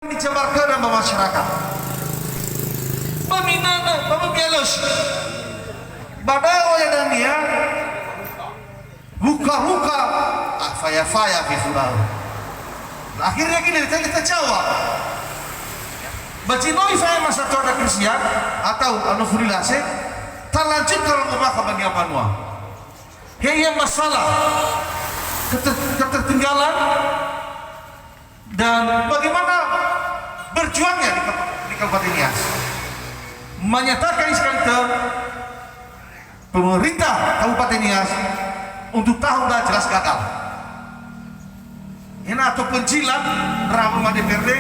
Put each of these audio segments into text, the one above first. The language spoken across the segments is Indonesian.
dicebarkan dalam masyarakat. Peminana, pembialos, badai dan dia buka-buka, faya-faya fisural. Akhirnya gini, kita jawab. Bacinoi saya masa ada Kristian atau anu furilase, terlanjut kalau ngomong ke Panua. Yang masalah ketertinggalan dan bagaimana berjuangnya di Kabupaten Nias. Menyatakan sekali pemerintah Kabupaten Nias untuk tahun dah jelas gagal. Ini atau pencilan drama DPRD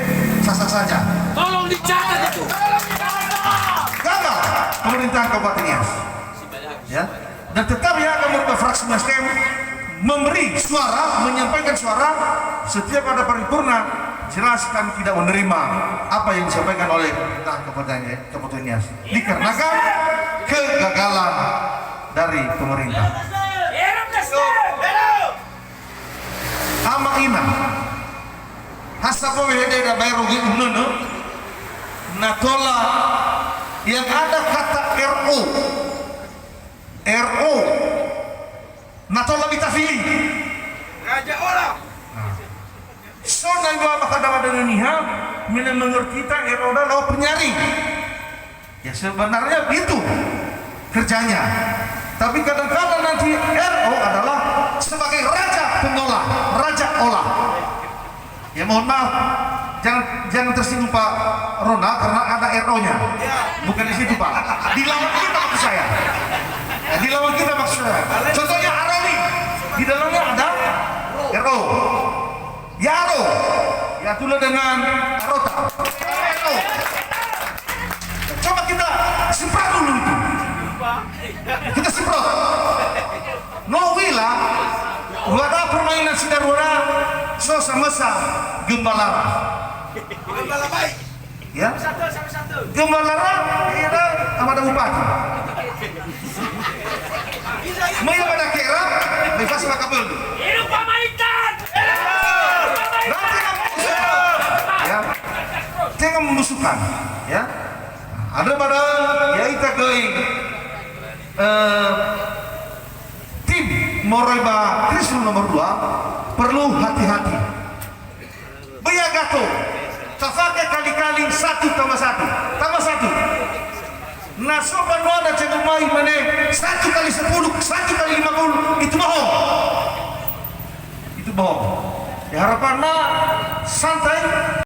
sah-sah saja. Tolong dicatat itu. Gagal pemerintah Kabupaten Nias. Ya. Dan tetap ya akan fraksi Nasdem memberi suara, menyampaikan suara setiap ada paripurna, jelas kami tidak menerima apa yang disampaikan oleh Kabupaten Nias dikarenakan kegagalan dari pemerintah. Amak ina hasapo wehede da bayro gitu nono natola yang ada kata RO natola bitafili Raja Ola. so na iba makadawa dengan niha mina mengerti kita RO adalah penyaring ya sebenarnya itu kerjanya, tapi kadang-kadang nanti RO adalah sebagai raja pengolah, raja olah. Ya mohon maaf, jangan tersinggung Pak Ronald karena ada RO-nya, bukan di situ Pak. Di lawan kita maksud saya. Ya, di lawan kita maksud saya. Contohnya Arawi, di dalamnya ada RO. Yaro, ya tulah dengan Arota. RO. Coba kita semprot dulu itu. Kita semprot. No wila, wada permainan sidarwara, so sama-sama gembalara. Gembala baik. Ya, Satu. gembalara ada amada bupati. Maya pada kera, bebas makabel. Hidup pemaikan. Ya, jangan membusukkan. Ya, ada pada ya kita tim Moreba Kristus nomor 2 perlu hati-hati. Bayagato, tafake kali-kali 1 tambah 1 tambah 1. Nasoban ada cengumai mana 1 kali 10, 1 kali 50 itu bohong. Itu bohong. Ya harapannya santai.